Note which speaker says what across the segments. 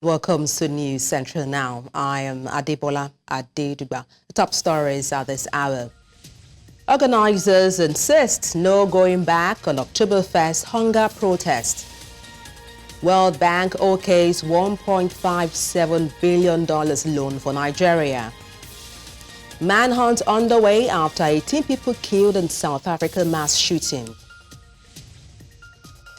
Speaker 1: Welcome to News Central now. I am Adebola Adedugba. The top stories at this hour. Organizers insist no going back on Oktoberfest hunger protest. World Bank okays $1.57 billion loan for Nigeria. Manhunt underway after 18 people killed in South Africa mass shooting.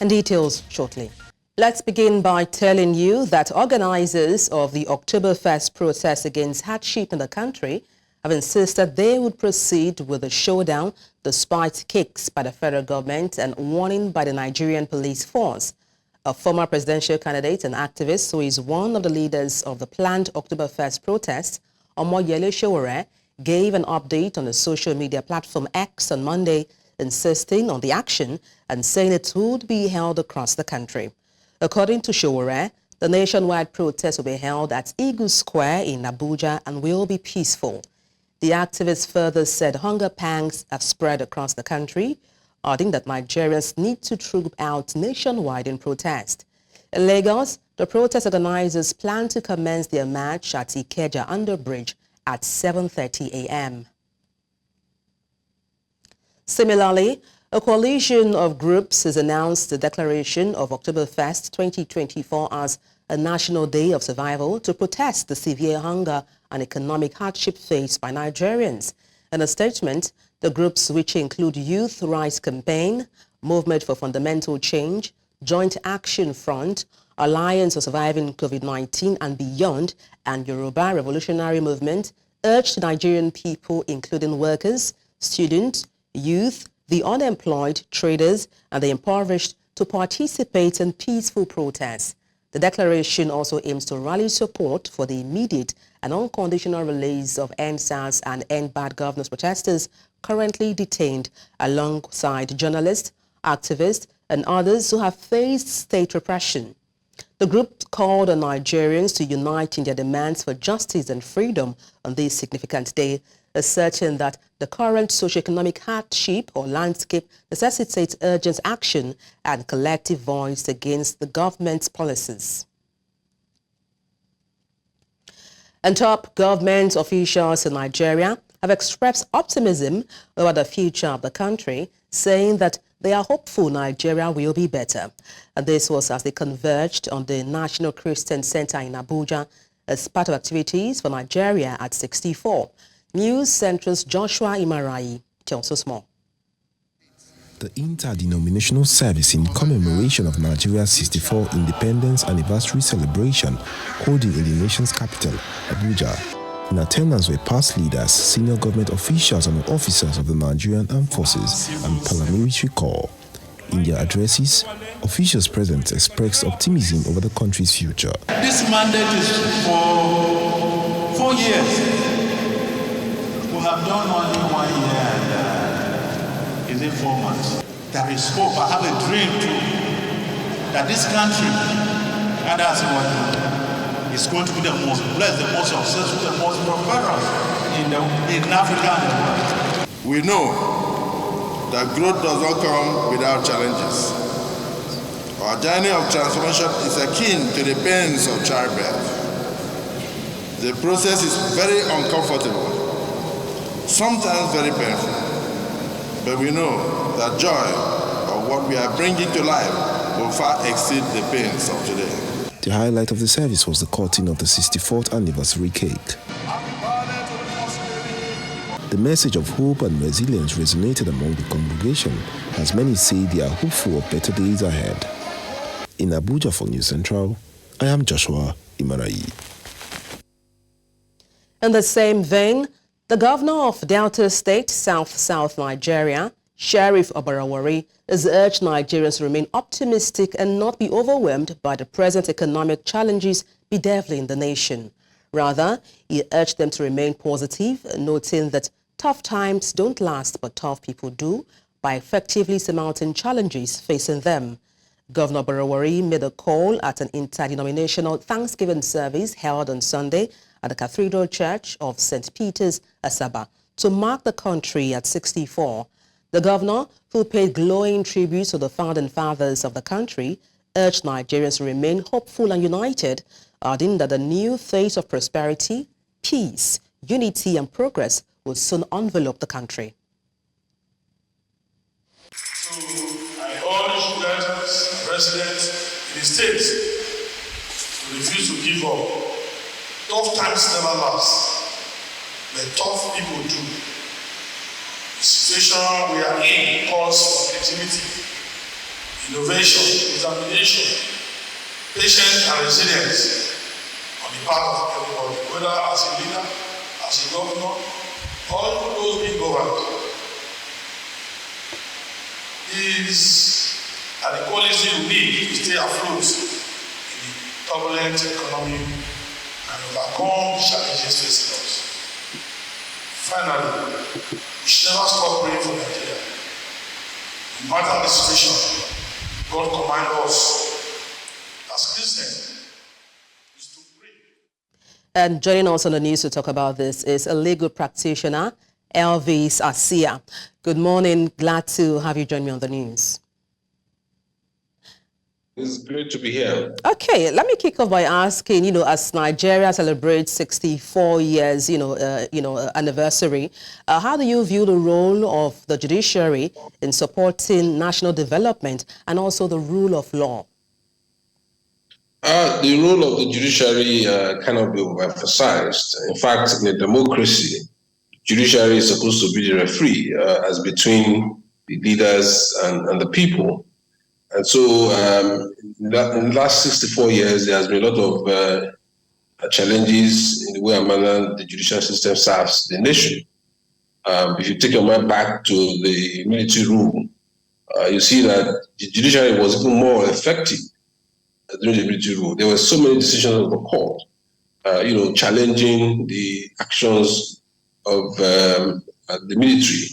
Speaker 1: And details shortly. Let's begin by telling you that organizers of the Oktoberfest protest against hardship in the country have insisted they would proceed with the showdown despite kicks by the federal government and warning by the Nigerian Police Force. A former presidential candidate and activist who is one of the leaders of the planned Oktoberfest protest, Omoyele Sowore, gave an update on the social media platform X on Monday, insisting on the action and saying it would be held across the country. According to Sowore, the nationwide protest will be held at Eagle Square in Abuja and will be peaceful. The activist further said hunger pangs have spread across the country, adding that Nigerians need to troop out nationwide in protest. In Lagos, the protest organizers plan to commence their march at Ikeja Underbridge at 7:30 a.m. Similarly, a coalition of groups has announced the declaration of Oktoberfest 2024 as a national day of survival to protest the severe hunger and economic hardship faced by Nigerians. In a statement, the groups, which include Youth Rights Campaign, Movement for Fundamental Change, Joint Action Front, Alliance for Surviving COVID-19 and Beyond, and Yoruba Revolutionary Movement, urged Nigerian people, including workers, students, youth, the unemployed, traders, and the impoverished to participate in peaceful protests. The declaration also aims to rally support for the immediate and unconditional release of EndSARS and End Bad Governance protesters currently detained, alongside journalists, activists, and others who have faced state repression. The group called on Nigerians to unite in their demands for justice and freedom on this significant day, asserting that the current socioeconomic hardship or landscape necessitates urgent action and collective voice against the government's policies. And top government officials in Nigeria have expressed optimism about the future of the country, saying that they are hopeful Nigeria will be better. And this was as they converged on the National Christian Center in Abuja as part of activities for Nigeria at 64. News Central's Joshua Imarai tells us more.
Speaker 2: The interdenominational service in commemoration of Nigeria's 64th independence anniversary celebration holding in the nation's capital, Abuja. In attendance were past leaders, senior government officials and officers of the Nigerian Armed Forces and Paramilitary Corps. In their addresses, officials present expressed optimism over the country's future.
Speaker 3: This mandate is for 4 years. We have done only 1 year and is it 4 months? There is hope. I have a dream too, that this country, and that's what is going to be the most blessed, the most successful, the most prosperous in Africa and the world.
Speaker 4: We know that growth does not come without challenges. Our journey of transformation is akin to the pains of childbirth. The process is very uncomfortable, sometimes very painful, but we know that joy of what we are bringing to life will far exceed the pains of today.
Speaker 2: The highlight of the service was the cutting of the 64th anniversary cake. The message of hope and resilience resonated among the congregation, as many say they are hopeful of better days ahead. In Abuja for News Central, I am Joshua Imarai.
Speaker 1: In the same vein, the governor of Delta State, South Nigeria, Sheriff Obarawari, has urged Nigerians to remain optimistic and not be overwhelmed by the present economic challenges bedeviling the nation. Rather, he urged them to remain positive, noting that tough times don't last, but tough people do, by effectively surmounting challenges facing them. Governor Obarawari made a call at an interdenominational Thanksgiving service held on Sunday at the Cathedral Church of St. Peter's, Asaba, to mark the country at 64. The governor, who paid glowing tribute to the founding fathers of the country, urged Nigerians to remain hopeful and united, adding that the new phase of prosperity, peace, unity and progress will soon envelop the country.
Speaker 5: So I urge leaders, residents in the states to refuse to give up. Tough times never last, but tough people do. The situation we are in calls for creativity, innovation, determination, patience and resilience on the part of everybody, whether as a leader, as a governor, or those being governed. These are the qualities we need to stay afloat in the turbulent economy and overcome the challenges facing us. Finally, we should never stop praying for Nigeria. No matter the situation, God commands us as Christians is to pray.
Speaker 1: And joining us on the news to talk about this is a legal practitioner, Elvis Asia. Good morning. Glad to have you join me on the news.
Speaker 6: It's great to be here.
Speaker 1: Okay, let me kick off by asking, as Nigeria celebrates 64 years, anniversary, how do you view the role of the judiciary in supporting national development and also the rule of law?
Speaker 6: The role of the judiciary cannot be overemphasized. In fact, in a democracy, judiciary is supposed to be the referee as between the leaders and the people. And so in the last 64 years, there has been a lot of challenges in the way and manner the judicial system serves the nation. If you take your mind back to the military rule, you see that the judiciary was even more effective during the military rule. There were so many decisions of the court, challenging the actions of the military,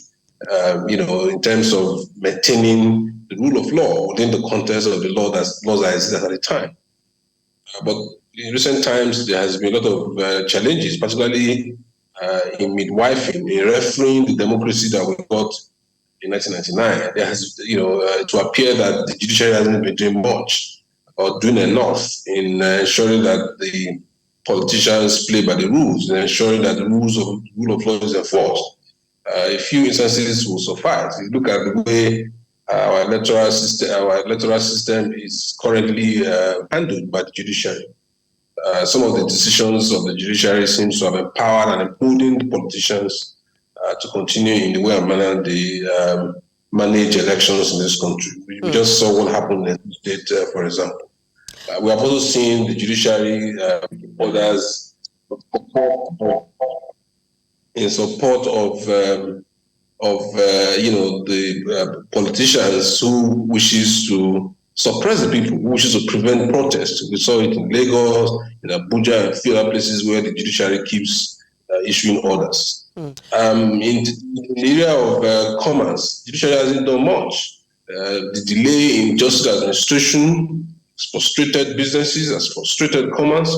Speaker 6: in terms of maintaining the rule of law within the context of the laws that existed at the time. But in recent times, there has been a lot of challenges, particularly in midwifing, in refereeing the democracy that we got in 1999. There has, to appear that the judiciary hasn't been doing much or doing enough in ensuring that the politicians play by the rules and ensuring that the rule of law is enforced. A few instances will suffice. You look at the way our electoral system is currently handled by the judiciary. Some of the decisions of the judiciary seems to have empowered and emboldened the politicians to continue in the way and manner they manage elections in this country. We just saw what happened in the state, for example. We have also seen the judiciary orders in support of the politicians who wishes to suppress the people, who wishes to prevent protests. We saw it in Lagos, in Abuja, and a few other places where the judiciary keeps issuing orders. In the area of commerce, the judiciary hasn't done much. The delay in justice administration has frustrated businesses, has frustrated commerce,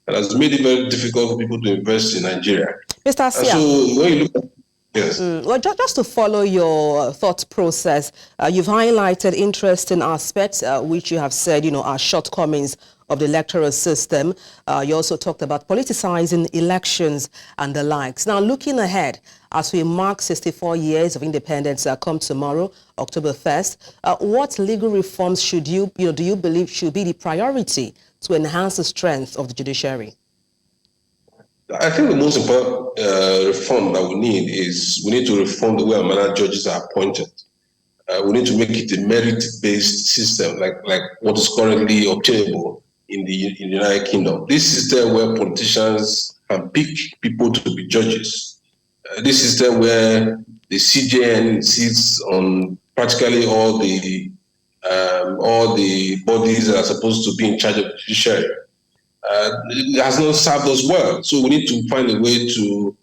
Speaker 6: and has made it very difficult for people to invest in Nigeria.
Speaker 1: Mr. Asia.
Speaker 6: So when you look at yes.
Speaker 1: Well, just to follow your thought process, you've highlighted interesting aspects, which you have said, are shortcomings of the electoral system. You also talked about politicizing elections and the likes. Now, looking ahead, as we mark 64 years of independence come tomorrow, October 1st, what legal reforms do you believe should be the priority to enhance the strength of the judiciary?
Speaker 6: I think the most important reform that we need to reform the way and manner judges are appointed. We need to make it a merit-based system, like what is currently obtainable in the United Kingdom. This system where politicians can pick people to be judges. This system where the CJN sits on practically all the bodies that are supposed to be in charge of the judiciary. It has not served us well. So we need to find a way to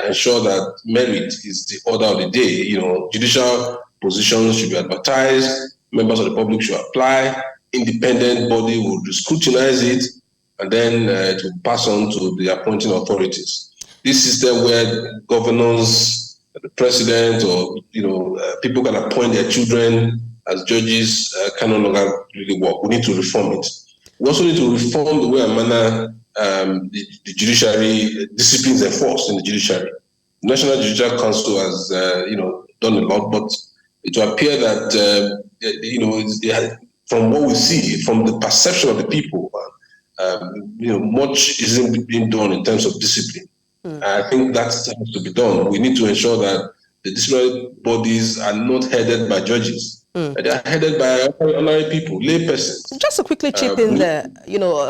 Speaker 6: ensure that merit is the order of the day. Judicial positions should be advertised, members of the public should apply, independent body will scrutinize it, and then it will pass on to the appointing authorities. This system where governors, the president, or people can appoint their children as judges can no longer really work. We need to reform it. We also need to reform the way and manner the judiciary disciplines enforced in the judiciary. The National Judicial Council has, done a lot, but it will appear that, from what we see, from the perception of the people, much isn't being done in terms of discipline. I think that has to be done. We need to ensure that the disciplinary bodies are not headed by judges. They are headed by ordinary people, lay persons.
Speaker 1: Just to quickly chip in there,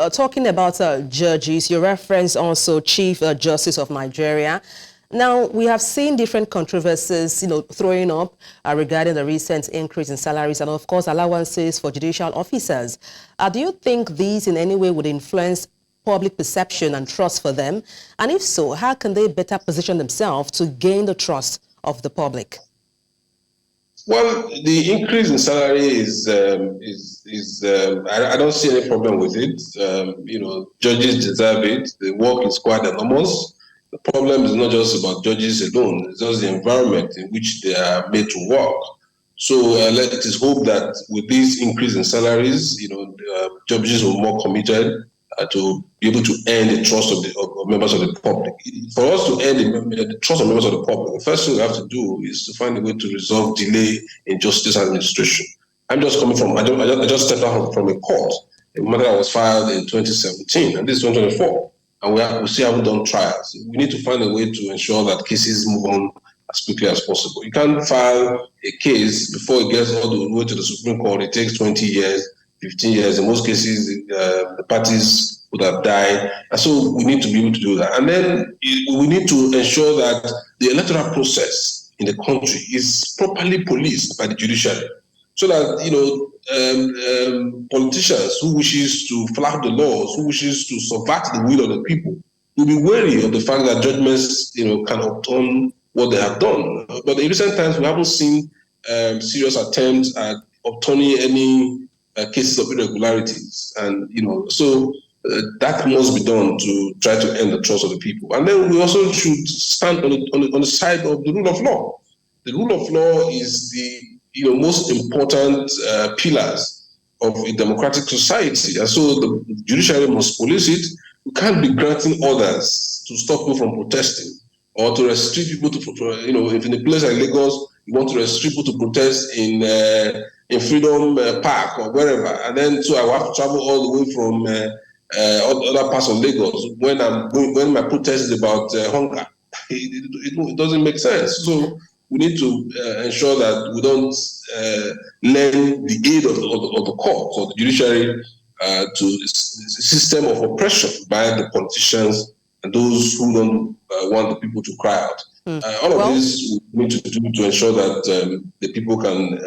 Speaker 1: talking about judges, you reference also Chief Justice of Nigeria. Now, we have seen different controversies, throwing up regarding the recent increase in salaries and, of course, allowances for judicial officers. Do you think these in any way would influence public perception and trust for them? And if so, how can they better position themselves to gain the trust of the public?
Speaker 6: Well, the increase in salary is I don't see any problem with it. Judges deserve it. The work is quite enormous. The problem is not just about judges alone. It's just the environment in which they are made to work. So let us hope that with this increase in salaries, judges will be more committed to be able to earn the trust of members of the public. For us to earn the trust of members of the public, the first thing we have to do is to find a way to resolve delay in justice administration. I'm just coming from, I just stepped out from a court, a matter that was filed in 2017, and this is 2024, and we still haven't done trials. We need to find a way to ensure that cases move on as quickly as possible. You can't file a case before it gets all the way to the Supreme Court. It takes 20 years. 15 years. In most cases, the parties would have died. And so we need to be able to do that. And then we need to ensure that the electoral process in the country is properly policed by the judiciary. So that, politicians who wishes to flout the laws, who wishes to subvert the will of the people, will be wary of the fact that judgments, can overturn what they have done. But in recent times, we haven't seen serious attempts at overturning any cases of irregularities, and so that must be done to try to earn the trust of the people. And then we also should stand on the side of the rule of law. The rule of law is the most important pillars of a democratic society, and so the judiciary must police it. We can't be granting orders to stop people from protesting or to restrict people to, if in a place like Lagos you want to restrict people to protest in Freedom Park or wherever, and then so I will have to travel all the way from other parts of Lagos when my protest is about hunger. It doesn't make sense. So we need to ensure that we don't lend the aid of the courts or the judiciary to a system of oppression by the politicians and those who don't want the people to cry out. All of this we need to do to ensure that the people can,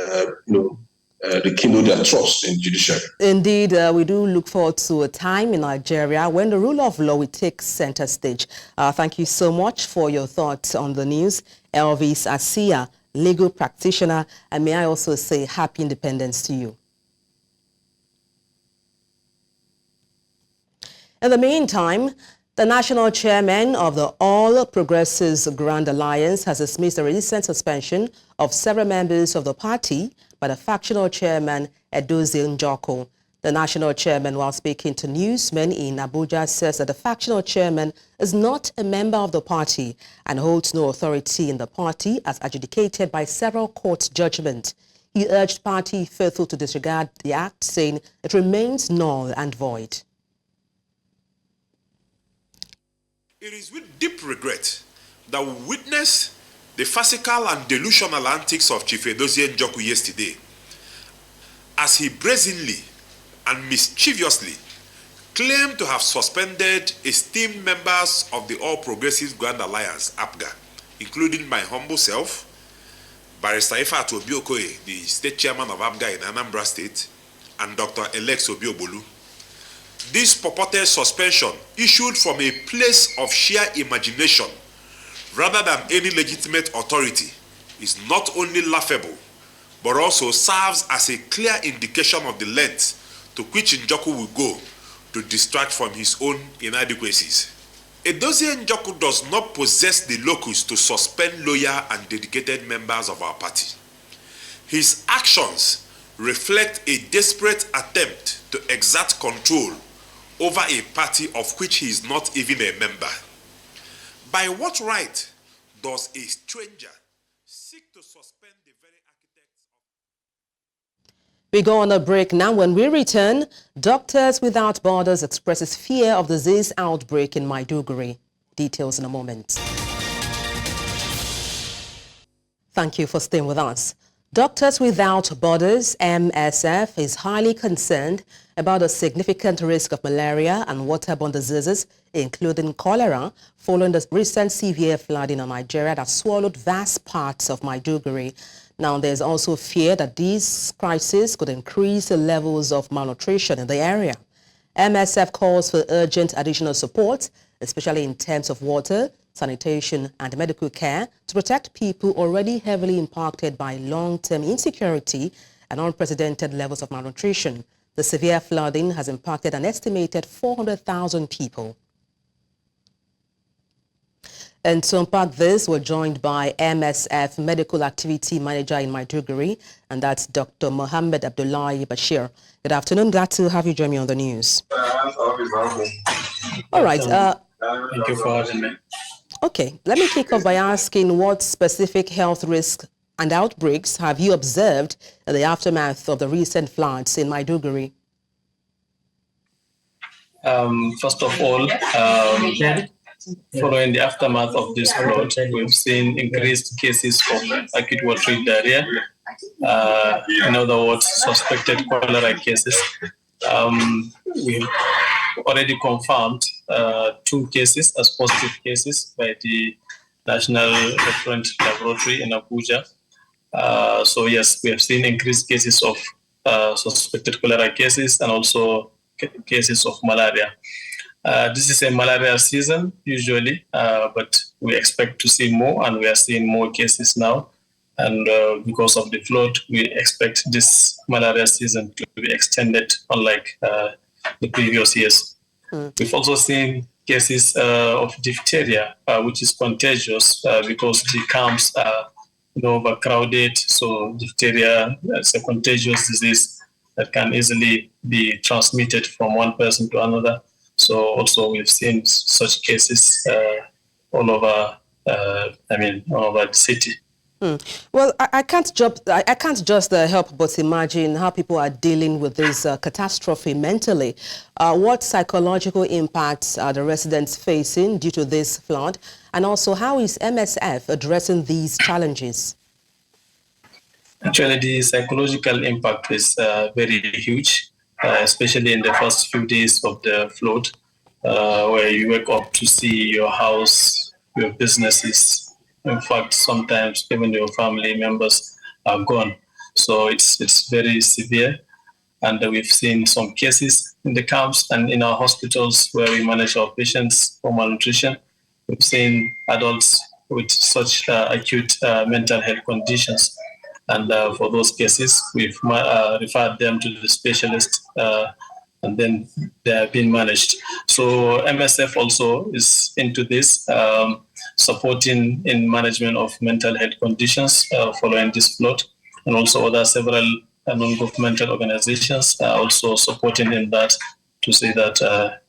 Speaker 6: rekindle their trust in judiciary. Indeed,
Speaker 1: we do look forward to a time in Nigeria when the rule of law will take center stage. Thank you so much for your thoughts on the news. Elvis Asia, legal practitioner, and may I also say happy independence to you. In the meantime, the national chairman of the All Progressives Grand Alliance has dismissed the recent suspension of several members of the party by the factional chairman, Adedugba. The national chairman, while speaking to newsmen in Abuja, says that the factional chairman is not a member of the party and holds no authority in the party as adjudicated by several court judgments. He urged party faithful to disregard the act, saying it remains null and void.
Speaker 7: It is with deep regret that we witnessed the farcical and delusional antics of Chief Adedugba yesterday, as he brazenly and mischievously claimed to have suspended esteemed members of the All Progressives Grand Alliance, APGA, including my humble self, Barrister Ifeatu Obi-Okoye, the state chairman of APGA in Anambra State, and Dr. Alex Obiobolu. This purported suspension, issued from a place of sheer imagination rather than any legitimate authority, is not only laughable, but also serves as a clear indication of the length to which Njoku will go to distract from his own inadequacies. Edozie Njoku does not possess the locus to suspend loyal and dedicated members of our party. His actions reflect a desperate attempt to exert control over a party of which he is not even a member. By what right does a stranger seek to suspend the very architects of...
Speaker 1: We go on a break now. When we return, Doctors Without Borders expresses fear of disease outbreak in Maiduguri. Details in a moment. Thank you for staying with us. Doctors Without Borders, MSF, is highly concerned about a significant risk of malaria and waterborne diseases, including cholera, following the recent severe flooding in Nigeria that swallowed vast parts of Maiduguri. Now, there's also fear that these crises could increase the levels of malnutrition in the area. MSF calls for urgent additional support, especially in terms of water, sanitation and medical care, to protect people already heavily impacted by long-term insecurity and unprecedented levels of malnutrition. The severe flooding has impacted an estimated 400,000 people. And to unpack this, we're joined by MSF Medical Activity Manager in Maiduguri, and that's Dr. Mohammed Abdullahi Bashir. Good afternoon. Glad to have you join me on the news. All right.
Speaker 8: Thank you for having me.
Speaker 1: Okay, let me kick off by asking what specific health risks and outbreaks have you observed in the aftermath of the recent floods in Maiduguri?
Speaker 8: First of all, following the aftermath of this flood, we've seen increased cases of acute watery diarrhea. In other words, suspected cholera cases. We've already confirmed 2 cases as positive cases by the National Referent Laboratory in Abuja. So yes, we have seen increased cases of suspected cholera cases and also cases of malaria. This is a malaria season usually, but we expect to see more, and we are seeing more cases now. And because of the flood, we expect this malaria season to be extended, unlike the previous years. We've also seen cases of diphtheria, which is contagious because the camps are overcrowded. So diphtheria is a contagious disease that can easily be transmitted from one person to another. So also we've seen such cases all over the city.
Speaker 1: Well, I can't just help but imagine how people are dealing with this catastrophe mentally. What psychological impacts are the residents facing due to this flood? And also, how is MSF addressing these challenges?
Speaker 8: Actually, the psychological impact is very huge, especially in the first few days of the flood, where you wake up to see your house, your businesses. In fact, sometimes even your family members are gone. So it's very severe. And we've seen some cases in the camps and in our hospitals where we manage our patients for malnutrition. We've seen adults with such acute mental health conditions. And for those cases, we've referred them to the specialist, and then they have been managed. So MSF also is into this, supporting in management of mental health conditions following this flood, and also other several non-governmental organizations also supporting in that, to say that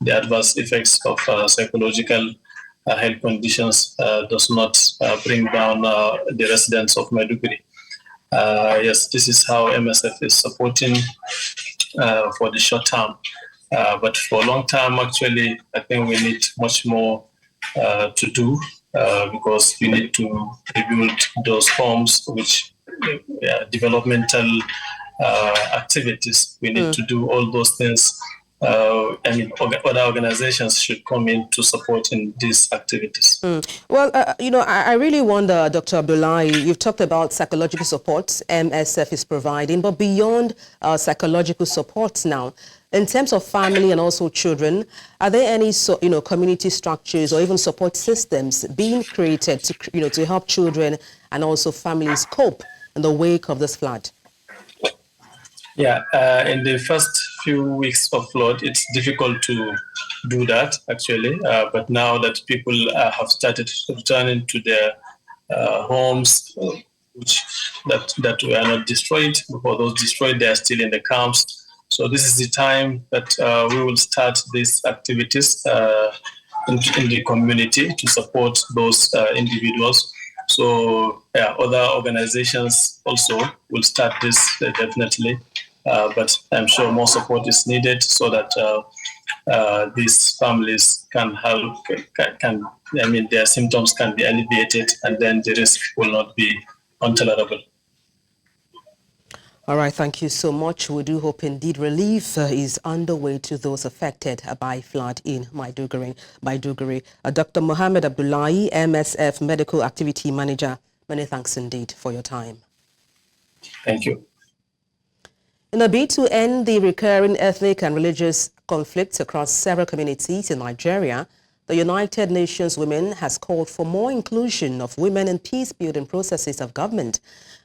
Speaker 8: the adverse effects of psychological health conditions does not bring down the residents of Maiduguri. Yes, this is how MSF is supporting for the short term. But for long term, actually, I think we need much more to do because we need to rebuild those homes, which developmental activities. We need to do all those things. And other organizations should come in to support in these activities.
Speaker 1: Well, I really wonder, Dr. Abdullahi, you've talked about psychological support MSF is providing, but beyond psychological support now, in terms of family and also children, are there any community structures or even support systems being created to help children and also families cope in the wake of this flood?
Speaker 8: Yeah, in the first few weeks of flood, it's difficult to do that, actually. But now that people have started returning to their homes, which that were not destroyed. Before those destroyed, they are still in the camps. So this is the time that we will start these activities in the community to support those individuals. So other organizations also will start this definitely, but I'm sure more support is needed so that these families can help, their symptoms can be alleviated, and then the risk will not be intolerable.
Speaker 1: All right, thank you so much. We do hope indeed relief is underway to those affected by flood in Maiduguri. Dr. Mohammed Abdullahi, MSF Medical Activity Manager, many thanks indeed for your time.
Speaker 8: Thank you.
Speaker 1: In a bid to end the recurring ethnic and religious conflicts across several communities in Nigeria, the United Nations Women has called for more inclusion of women in peace-building processes of government.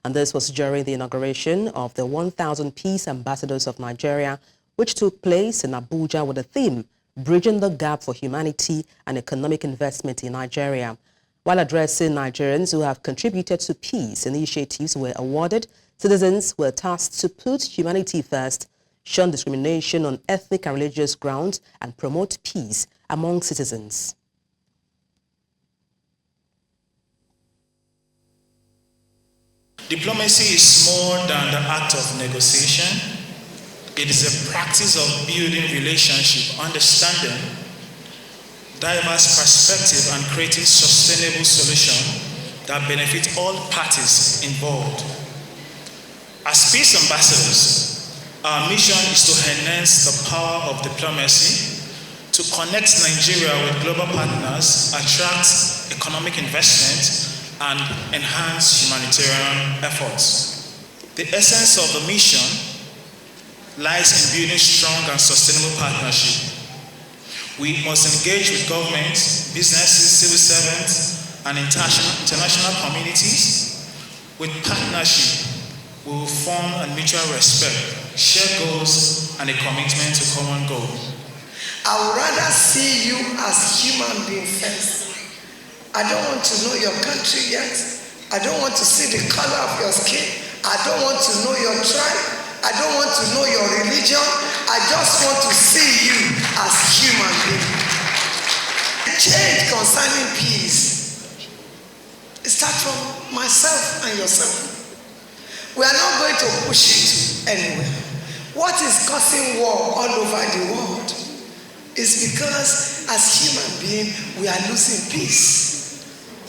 Speaker 1: And this was during the inauguration of the 1,000 Peace Ambassadors of Nigeria, which took place in Abuja with the theme, Bridging the Gap for Humanity and Economic Investment in Nigeria. While addressing Nigerians who have contributed to peace initiatives were awarded, citizens were tasked to put humanity first, shun discrimination on ethnic and religious grounds, and promote peace among citizens.
Speaker 9: Diplomacy is more than the act of negotiation. It is a practice of building relationship, understanding diverse perspective, and creating sustainable solutions that benefit all parties involved. As peace ambassadors, our mission is to enhance the power of diplomacy, to connect Nigeria with global partners, attract economic investment, and enhance humanitarian efforts. The essence of the mission lies in building strong and sustainable partnership. We must engage with governments, businesses, civil servants, and international communities. With partnership, we will form a mutual respect, share goals, and a commitment to common goals.
Speaker 10: I would rather see you as human being first. I don't want to know your country yet. I don't want to see the color of your skin. I don't want to know your tribe. I don't want to know your religion. I just want to see you as human being. The change concerning peace, it starts from myself and yourself. We are not going to push it anywhere. What is causing war all over the world is because as human beings, we are losing peace.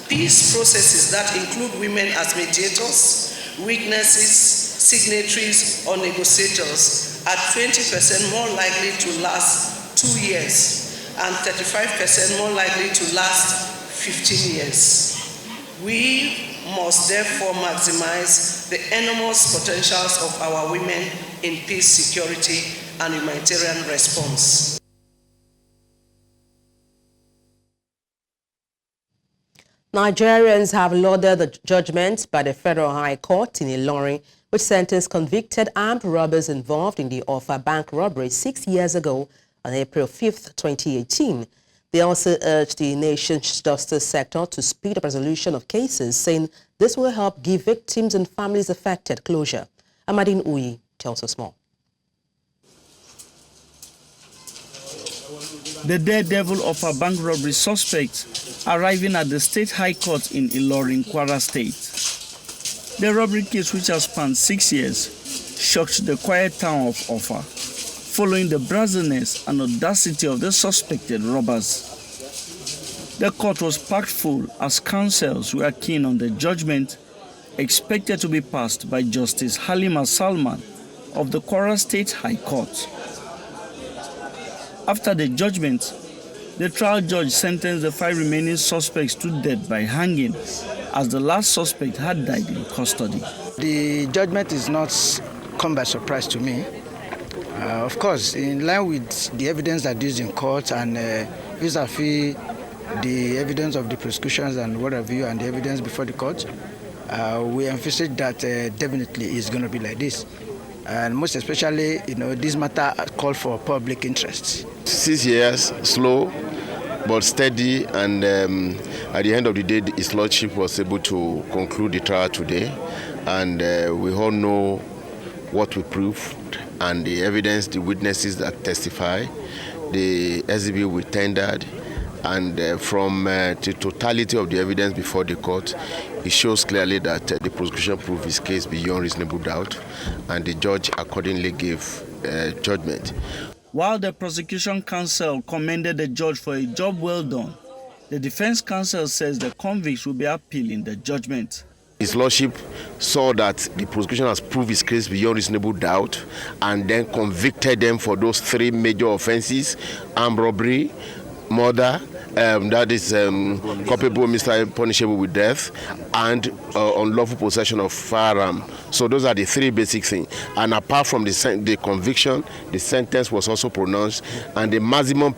Speaker 10: Peace processes that include women as mediators, witnesses, signatories, or negotiators are 20% more likely to last 2 years and 35% more likely to last 15 years. We must therefore maximize the enormous potentials of our women in peace, security, and humanitarian response.
Speaker 1: Nigerians have lauded the judgment by the Federal High Court in Ilorin, which sentenced convicted armed robbers involved in the Offa Bank robbery 6 years ago on April 5, 2018. They also urged the nation's justice sector to speed up resolution of cases, saying this will help give victims and families affected closure. Amadine Uyi tells us more.
Speaker 11: The daredevil of a bank robbery suspect arriving at the State High Court in Ilorin, Kwara State. The robbery case, which has spanned 6 years, shocked the quiet town of Offa, following the brazenness and audacity of the suspected robbers. The court was packed full as counsels were keen on the judgment expected to be passed by Justice Halima Salman of the Kwara State High Court. After the judgment, the trial judge sentenced the 5 remaining suspects to death by hanging, as the last suspect had died in custody.
Speaker 12: The judgment is not come by surprise to me. Of course, in line with the evidence that is in court and vis-a-vis the evidence of the prosecutions and what have you, and the evidence before the court, we envisage that definitely it's going to be like this. And most especially, this matter called for public interest.
Speaker 13: 6 years, slow but steady, and At the end of the day, His Lordship was able to conclude the trial today, and we all know what we proved and the evidence, the witnesses that testify, the exhibit we tendered, and from the totality of the evidence before the court, it shows clearly that the prosecution proved his case beyond reasonable doubt, and the judge accordingly gave judgment.
Speaker 11: While the prosecution counsel commended the judge for a job well done, the defense counsel says the convicts will be appealing the judgment.
Speaker 13: His Lordship saw that the prosecution has proved his case beyond reasonable doubt and then convicted them for those 3 major offenses: armed robbery, murder, that is culpable, punishable with death, and unlawful possession of firearm. So those are the 3 basic things. And apart from the conviction, the sentence was also pronounced, and the maximum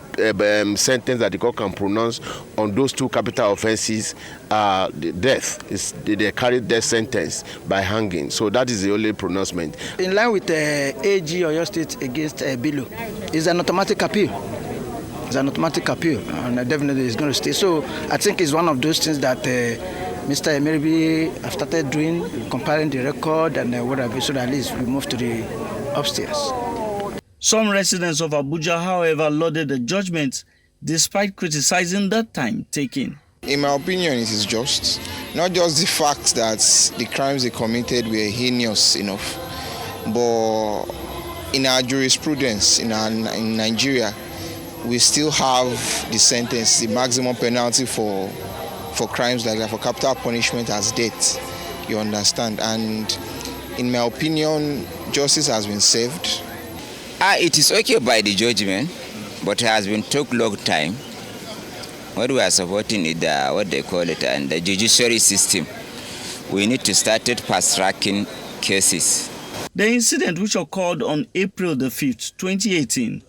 Speaker 13: sentence that the court can pronounce on those 2 capital offenses are the death. They carry death sentence by hanging. So that is the only pronouncement.
Speaker 12: In line with the AG or your state against Bilo, is an automatic appeal. It's an automatic appeal, and definitely it's going to stay. So I think it's one of those things that Mr. Emerybi have started doing, comparing the record and whatever, so that at least we move to the upstairs.
Speaker 11: Some residents of Abuja, however, lauded the judgment despite criticizing the time taken.
Speaker 14: In my opinion, it is just. Not just the fact that the crimes they committed were heinous enough, but in our jurisprudence in Nigeria, we still have the sentence, the maximum penalty for crimes like that, for capital punishment as death, you understand. And in my opinion, justice has been served.
Speaker 15: It is okay by the judgment, but it has been took long time. What we are supporting is what they call it, and the judiciary system. We need to start fast-tracking cases.
Speaker 11: The incident, which occurred on April the 5th, 2018,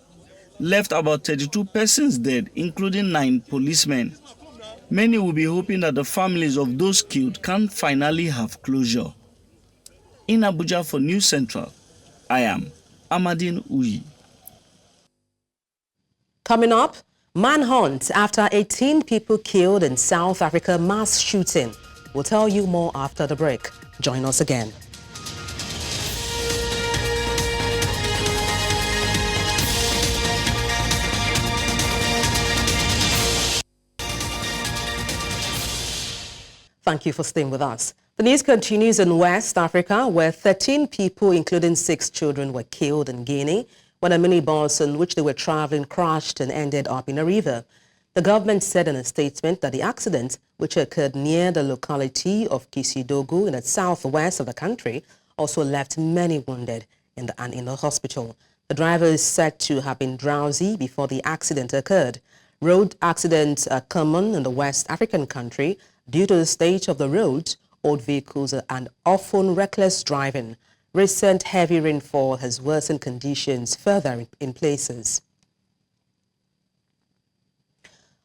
Speaker 11: left about 32 persons dead, including 9 policemen. Many will be hoping that the families of those killed can finally have closure. In Abuja for News Central, I am Amadine Uyi.
Speaker 1: Coming up, manhunt after 18 people killed in South Africa mass shooting. We'll tell you more after the break. Join us again. Thank you for staying with us. The news continues in West Africa, where 13 people, including 6 children, were killed in Guinea when a minibus in which they were traveling crashed and ended up in a river. The government said in a statement that the accident, which occurred near the locality of Kisidogu in the southwest of the country, also left many wounded in the hospital. The driver is said to have been drowsy before the accident occurred. Road accidents are common in the West African country due to the state of the roads, old vehicles, and often reckless driving. Recent heavy rainfall has worsened conditions further in places.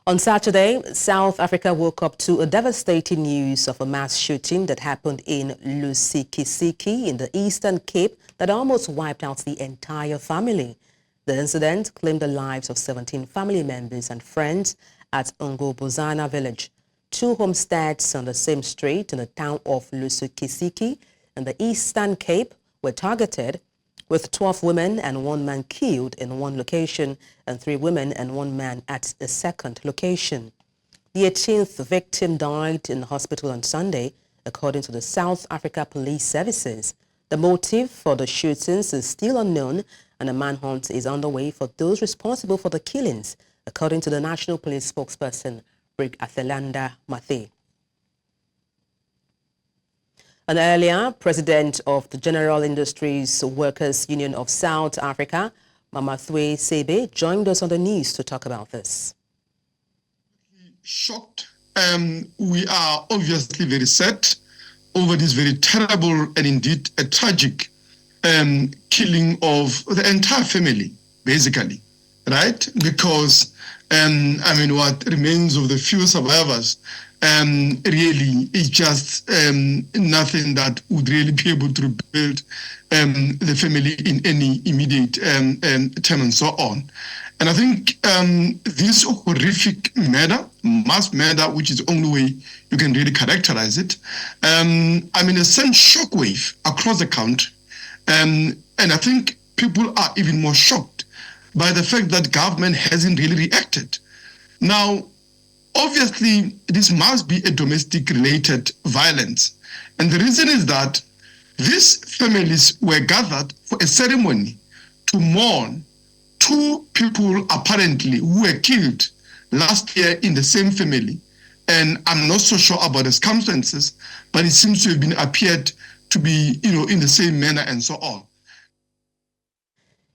Speaker 1: On Saturday, South Africa woke up to a devastating news of a mass shooting that happened in Lusikisiki in the Eastern Cape that almost wiped out the entire family. The incident claimed the lives of 17 family members and friends at Ngobozana village. 2 homesteads on the same street in the town of Lusikisiki in the Eastern Cape were targeted, with 12 women and 1 man killed in one location and 3 women and 1 man at a second location. The 18th victim died in the hospital on Sunday, according to the South Africa Police Services. The motive for the shootings is still unknown, and a manhunt is underway for those responsible for the killings, according to the National Police spokesperson, Brig Athelanda Mathe. And earlier, President of the General Industries Workers Union of South Africa, Mamathwe Sebe, joined us on the news to talk about this.
Speaker 16: Shocked. We are obviously very sad over this very terrible and indeed a tragic killing of the entire family, basically, right? Because, what remains of the few survivors really is just nothing that would really be able to rebuild the family in any immediate term and so on. And I think this horrific murder, mass murder, which is the only way you can really characterize it, it sent shockwave across the country. And I think people are even more shocked by the fact that government hasn't really reacted. Now, obviously, this must be a domestic-related violence. And the reason is that these families were gathered for a ceremony to mourn two people apparently who were killed last year in the same family. And I'm not so sure about the circumstances, but it seems to have been appeared to be, in the same manner and so on.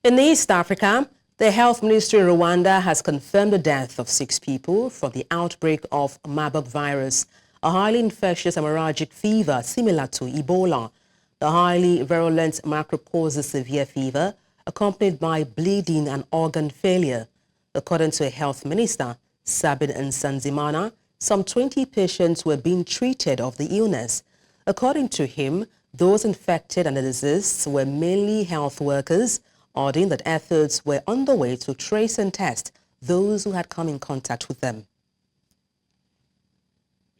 Speaker 1: In East Africa, the Health Ministry in Rwanda has confirmed the death of 6 people from the outbreak of Marburg virus, a highly infectious hemorrhagic fever similar to Ebola. The highly virulent microbe causes severe fever, accompanied by bleeding and organ failure. According to a health minister, Sabin Nsanzimana, some 20 patients were being treated of the illness. According to him, those infected and the disease were mainly health workers, adding that efforts were underway to trace and test those who had come in contact with them.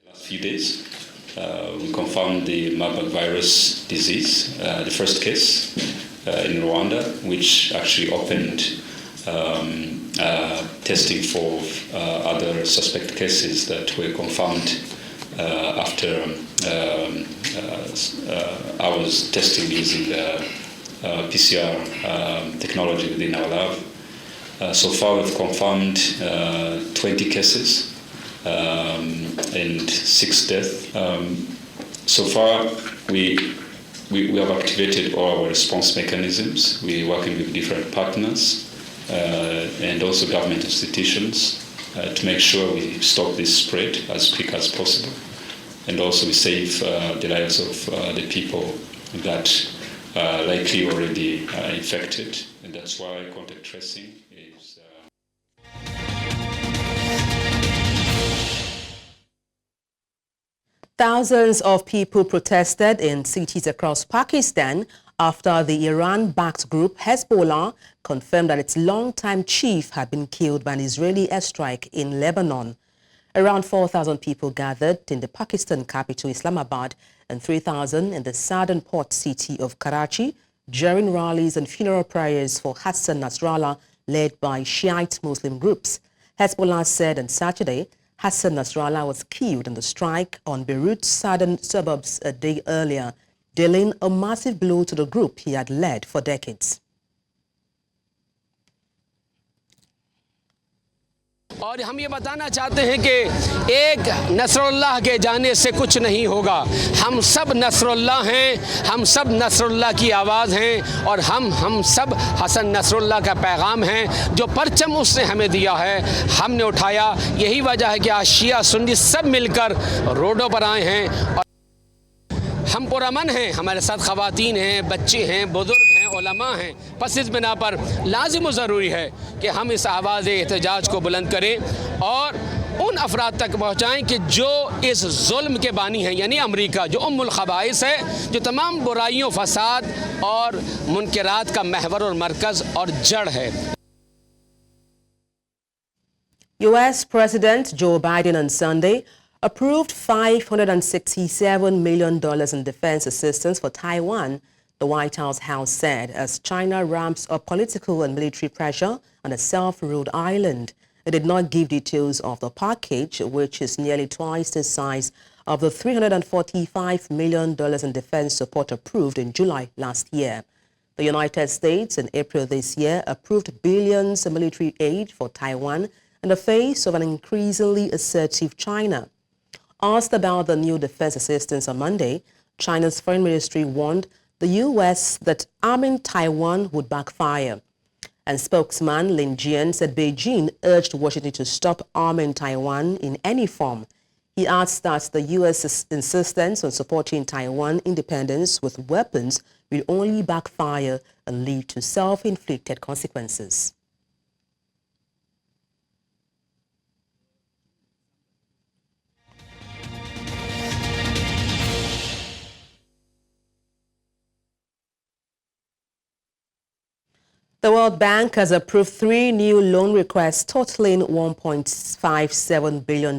Speaker 17: Last few days, we confirmed the Marburg virus disease, the first case in Rwanda, which actually opened testing for other suspect cases that were confirmed after hours testing using PCR technology within our lab. So far, we've confirmed 20 cases and 6 deaths. So far, we have activated all our response mechanisms. We're working with different partners and also government institutions to make sure we stop this spread as quick as possible. And also we save the lives of the people that are likely already infected. And that's why contact tracing is...
Speaker 1: Thousands of people protested in cities across Pakistan after the Iran-backed group Hezbollah confirmed that its longtime chief had been killed by an Israeli airstrike in Lebanon. Around 4,000 people gathered in the Pakistan capital Islamabad and 3,000 in the southern port city of Karachi during rallies and funeral prayers for Hassan Nasrallah led by Shiite Muslim groups. Hezbollah said on Saturday Hassan Nasrallah was killed in the strike on Beirut's southern suburbs a day earlier, dealing a massive blow to the group he had led for decades.
Speaker 18: और हम ये बताना चाहते हैं कि एक Nasrallah के जाने से कुछ नहीं होगा। हम सब नसरुल्लाह हैं, हम सब नसरुल्लाह की आवाज़ हैं और हम सब हसन नसरुल्लाह का पैगाम हैं। जो परचम उसने हमें दिया है हमने उठाया। यही वजह है कि आज शिया सुन्नी सब मिलकर रोडों पर आए हैं और हम पुरअमन हैं। हमारे साथ ख़वातीन हैं, बच्चे हैं, बुजुर्ग हैं, उलमा हैं। बस इस बिना पर लाजिम व ज़रूरी है कि हम इस आवाज़ एहतजाज को बुलंद करें और उन अफराद तक पहुँचाएँ कि जो इस जुल्म के बानी हैं, यानी अमरीका जो उम्मुल ख़बाइस है, जो तमाम बुराइयों, फसाद और मुनकरात का महवर और मरकज़ और जड़ है।
Speaker 1: U.S. President Joe Biden on Sunday approved $567 million in defense assistance for Taiwan, the White House said, as China ramps up political and military pressure on a self-ruled island. It did not give details of the package, which is nearly twice the size of the $345 million in defense support approved in July last year. The United States in April this year approved billions of military aid for Taiwan in the face of an increasingly assertive China. Asked about the new defense assistance on Monday, China's foreign ministry warned the U.S. that arming Taiwan would backfire. And spokesman Lin Jian said Beijing urged Washington to stop arming Taiwan in any form. He adds that the U.S.'s insistence on supporting Taiwan independence with weapons will only backfire and lead to self-inflicted consequences. The World Bank has approved 3 new loan requests totaling $1.57 billion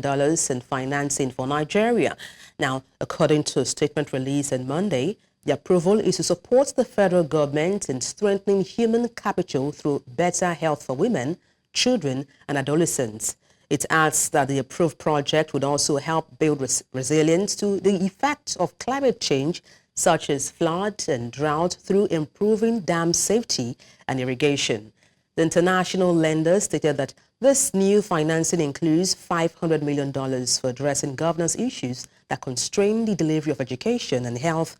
Speaker 1: in financing for Nigeria. Now, according to a statement released on Monday, the approval is to support the federal government in strengthening human capital through better health for women, children, and adolescents. It adds that the approved project would also help build resilience to the effects of climate change, such as flood and drought, through improving dam safety and irrigation. The international lender stated that this new financing includes $500 million for addressing governance issues that constrain the delivery of education and health,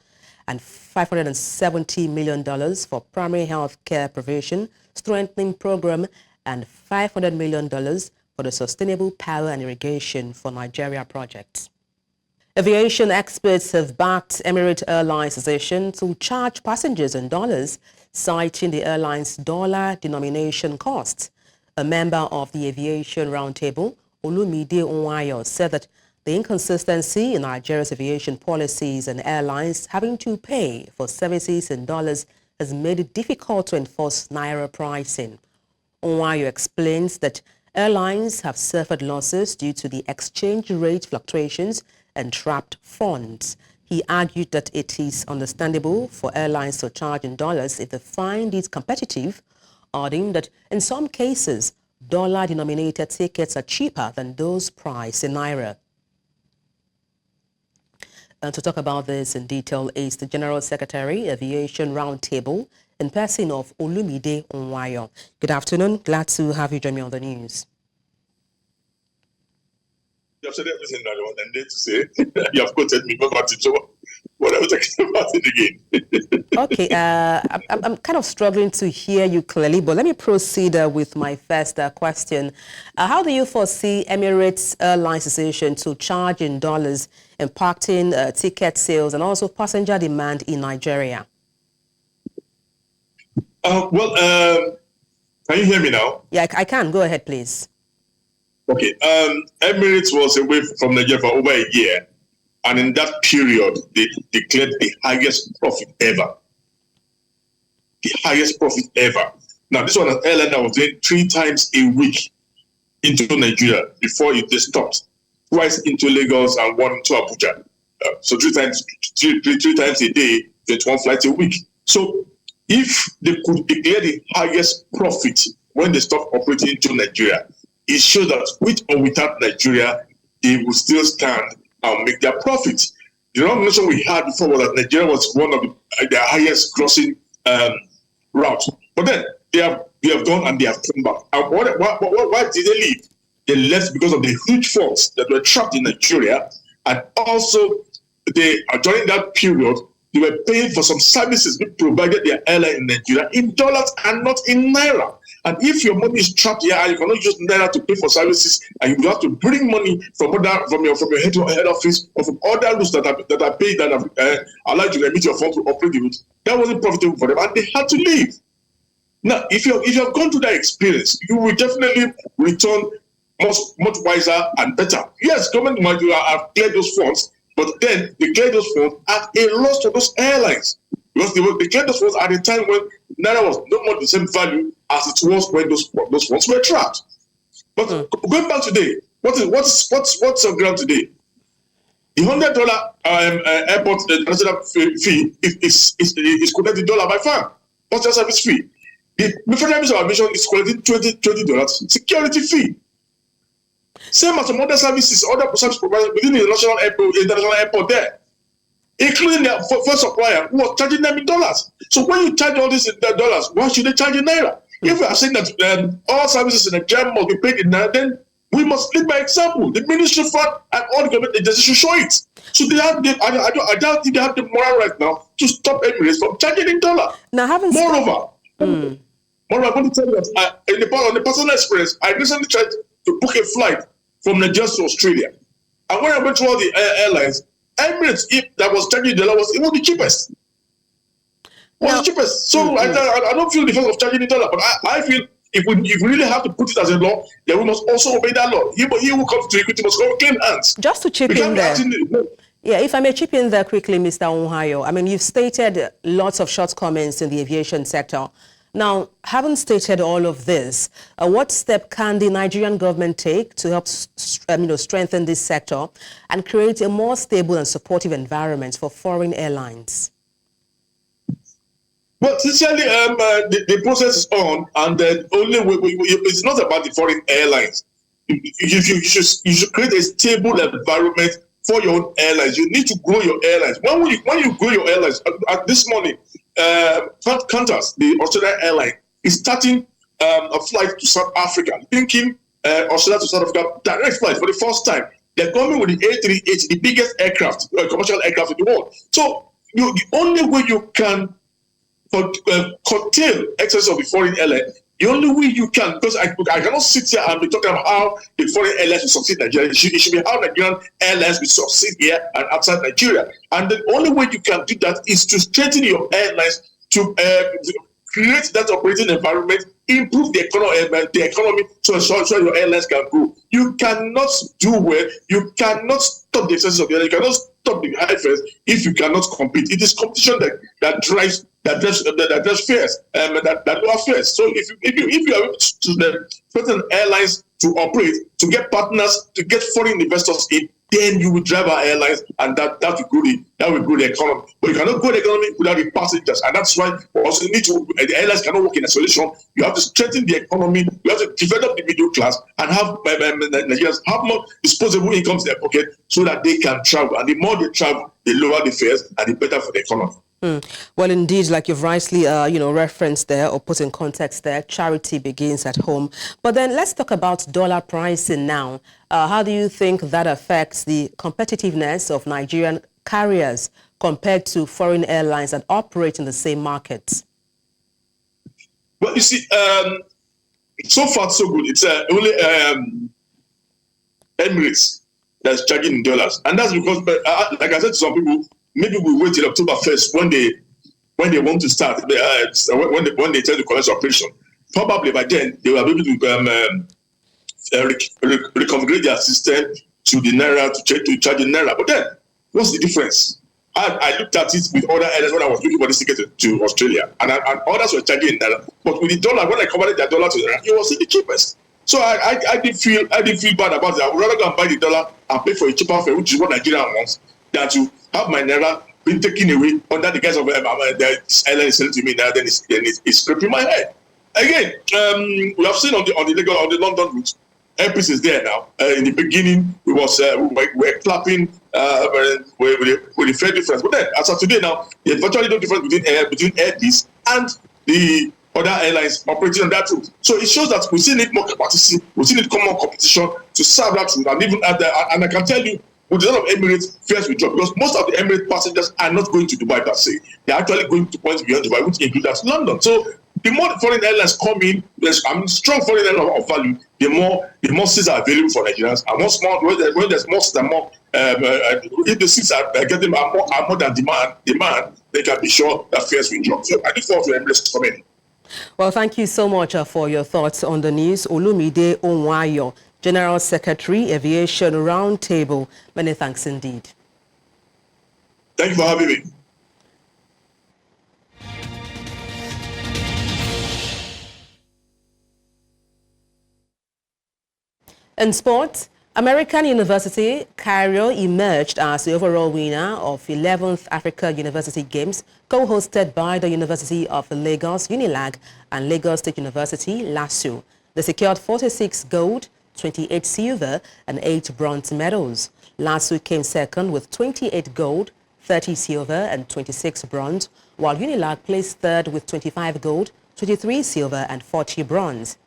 Speaker 1: and $570 million for primary health care provision, strengthening program, and $500 million for the Sustainable Power and Irrigation for Nigeria project. Aviation experts have backed Emirates Airlines' decision to charge passengers in dollars, citing the airline's dollar denomination costs. A member of the Aviation Roundtable, Olumide Onwayo, said that the inconsistency in Nigeria's aviation policies and airlines having to pay for services in dollars has made it difficult to enforce Naira pricing. Onwayo explains that airlines have suffered losses due to the exchange rate fluctuations and trapped funds. He argued that it is understandable for airlines to charge in dollars if they find it competitive, adding that in some cases, dollar-denominated tickets are cheaper than those priced in Naira. And to talk about this in detail is the General Secretary, Aviation Roundtable, in person of Olumide Onwayo. Good afternoon. Glad to have you join me on the news.
Speaker 5: You have said everything that I wanted to say. You have quoted me, but what I was talking about it again.
Speaker 1: Okay, I'm kind of struggling to hear you clearly, but let me proceed with my first question. How do you foresee Emirates Airlines decision to charge in dollars impacting ticket sales and also passenger demand in Nigeria?
Speaker 5: Can you hear me now?
Speaker 1: Yeah, I can. Go ahead, please.
Speaker 5: Okay. Emirates was away from Nigeria for over a year, and in that period, they declared the highest profit ever. The highest profit ever. Now, this was an airline that was doing 3 times a week into Nigeria before it just stopped. Twice into Lagos and 1 into Abuja. So 3 times a day, 21 flights a week. So if they could declare the highest profit when they stopped operating into Nigeria, it shows that with or without Nigeria, they will still stand and make their profits. The notion we had before was that Nigeria was one of the highest grossing routes. But then they have gone and they have come back. And why did they leave? They left because of the huge funds that were trapped in Nigeria, and also during that period, they were paying for some services which provided their airline in Nigeria in dollars and not in Naira. And if your money is trapped here and you cannot use Naira to pay for services, and you have to bring money from your head office or from other routes that are paid that have allowed you to remit your funds to operate the route, that wasn't profitable for them, and they had to leave. Now, if you have gone through that experience, you will definitely return much wiser and better. Yes, government might have cleared those funds, but then they cleared those funds at a loss to those airlines. Because they cleared those funds at a time when Naira was no more the same value as it was when those funds were trapped. But going back today, what's on ground today? The $100 airport international fee is collected dollar by far. What's the service fee? The Federal Ministry of Aviation is collecting $20 security fee. Same as some other services, other service providers within the international airport there, including their first supplier who was charging them in dollars. So when you charge all this in dollars, why should they charge in Naira? If we are saying that all services in Nigeria must be paid in Naira, then we must lead by example. The Ministry Fund and all the government agencies should show it. So I don't think they have the moral right now to stop Emirates from charging in dollar.
Speaker 1: Now,
Speaker 5: Moreover, I want to tell you that on the personal experience, I recently tried to book a flight from Nigeria to Australia. And when I went through all the airlines, Emirates, if that was charging dollar, was the cheapest. The cheapest. So I don't feel the fact of charging the dollar, but I feel if we really have to put it as a law, then we must also obey that law. He who comes to equity must come with clean hands.
Speaker 1: Just to chip in there. Yeah, if I may chip in there quickly, Mr. Onwayo. I mean, you've stated lots of shortcomings in the aviation sector. Now, having stated all of this, what step can the Nigerian government take to help strengthen this sector and create a more stable and supportive environment for foreign airlines?
Speaker 19: Well, sincerely, the process is on, and the only way it's not about the foreign airlines. You should create a stable environment for your own airlines. You need to grow your airlines. When you grow your airlines, this morning, Qantas, the Australian airline, is starting a flight to South Africa, linking Australia to South Africa, direct flight for the first time. They're coming with the A380, the biggest aircraft, commercial aircraft in the world. So the only way you can curtail excess of the foreign airline, the only way you can, because I cannot sit here and be talking about how the foreign airlines will succeed in Nigeria. It should be how Nigerian airlines will succeed here and outside Nigeria. And the only way you can do that is to strengthen your airlines, to create that operating environment, improve the economy so your airlines can grow. You cannot do well. You cannot stop the excess of the airline. You cannot stop the high fares if you cannot compete. It is competition that drives fares, that lower fares. So if you are able to certain airlines to operate, to get partners, to get foreign investors in, then you will drive our airlines, and that will grow the economy. But you cannot grow the economy without the passengers, and that's why we also need to. The airlines cannot work in isolation. You have to strengthen the economy. You have to develop the middle class and have Nigerians have more disposable incomes in their pocket so that they can travel. And the more they travel, the lower the fares, and the better for the economy.
Speaker 1: Well, indeed, like you've rightly, referenced there or put in context there, charity begins at home. But then let's talk about dollar pricing now. How do you think that affects the competitiveness of Nigerian carriers compared to foreign airlines that operate in the same markets?
Speaker 19: Well, you see, so far so good. It's only Emirates that's charging in dollars, and that's because, like I said to some people, maybe we wait till October 1st when they want to start, when they tell the commercial operation. Probably by then they will be able to reconfigure their system to the naira to charge in naira. But then, what's the difference? I looked at it with other airlines when I was looking for this ticket to Australia, and others were charging in naira. But with the dollar, when I converted their dollar to naira, it was the cheapest. So I didn't feel bad about it. I would rather go and buy the dollar and pay for a cheaper fare, which is what Nigeria wants, than to have my naira been taken away under the guise of the airline selling to me now. Then it's scraping my head. Again, we have seen on the London route, Airpeace is there now. In the beginning, we were clapping with a fair difference, but then as of today now, there's virtually no difference between Airpeace and the other airlines operating on that route. So it shows that we still need more capacity, we still need more competition to serve that route, and even and I can tell you, with a lot of Emirates, fares will drop because most of the Emirates passengers are not going to Dubai per se. They're actually going to points beyond Dubai, which includes London. So the more foreign airlines come in, strong foreign airlines of value, the more seats are available for Nigerians. And when there's more seats and more, if the seats are getting more than demand, they can be sure that fares will drop. So I look forward to Emirates coming in.
Speaker 1: Well, thank you so much for your thoughts on the news. Olumide Onwayo, General Secretary, Aviation Roundtable. Many thanks indeed.
Speaker 19: Thank you for having me.
Speaker 1: In sports, American University Cairo emerged as the overall winner of 11th Africa University Games, co-hosted by the University of Lagos, UNILAG, and Lagos State University, LASU. They secured 46 gold, 28 silver, and 8 bronze medals. LASU came second with 28 gold, 30 silver, and 26 bronze, while UNILAG placed third with 25 gold, 23 silver, and 40 bronze.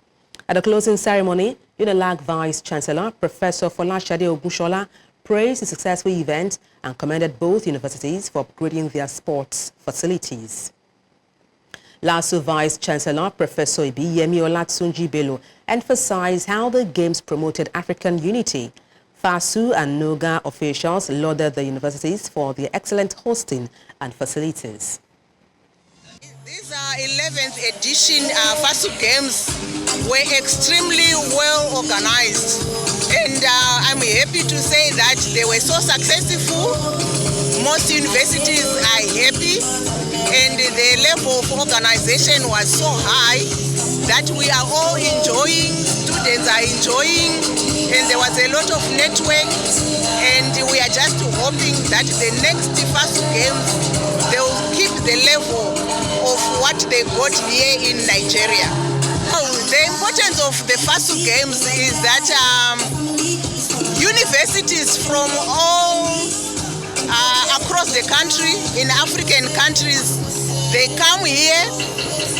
Speaker 1: At the closing ceremony, UNILAG Vice Chancellor Professor Folashade Ogushola praised the successful event and commended both universities for upgrading their sports facilities. LASU Vice Chancellor Professor Ibiyemi Olatunji Bello emphasized how the Games promoted African unity. FASU and NOGA officials lauded the universities for their excellent hosting and facilities.
Speaker 20: These 11th edition FASU Games were extremely well organized, and I'm happy to say that they were so successful. Most universities are happy, and the level of organization was so high that we are all enjoying, students are enjoying, and there was a lot of network, and we are just hoping that the next FASU games, they will keep the level of what they got here in Nigeria. The importance of the FASU games is that universities from all across the country, in African countries, they come here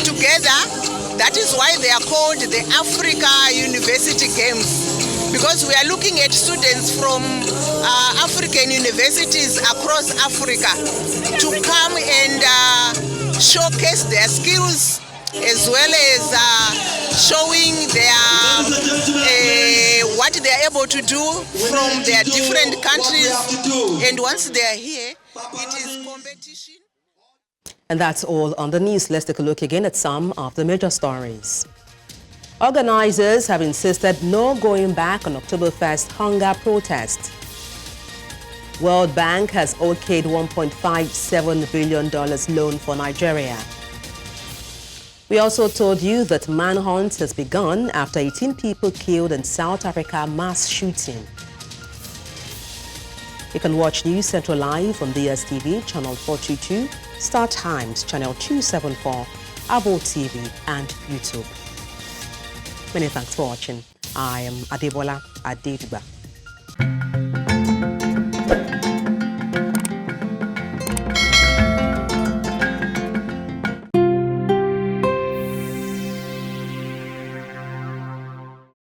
Speaker 20: together. That is why they are called the Africa University Games, because we are looking at students from African universities across Africa to come and showcase their skills, as well as showing their what they are able to do from their different countries. And once they are here, it is competition.
Speaker 1: And that's all on the news. Let's take a look again at some of the major stories. Organizers have insisted no going back on Oktoberfest hunger protest. World Bank has okayed $1.57 billion loan for Nigeria. We also told you that manhunt has begun after 18 people killed in South Africa mass shooting. You can watch News Central live on DSTV, channel 422, Star Times, channel 274, Abo TV, and YouTube. Many thanks for watching. I am Adebola Adedugba.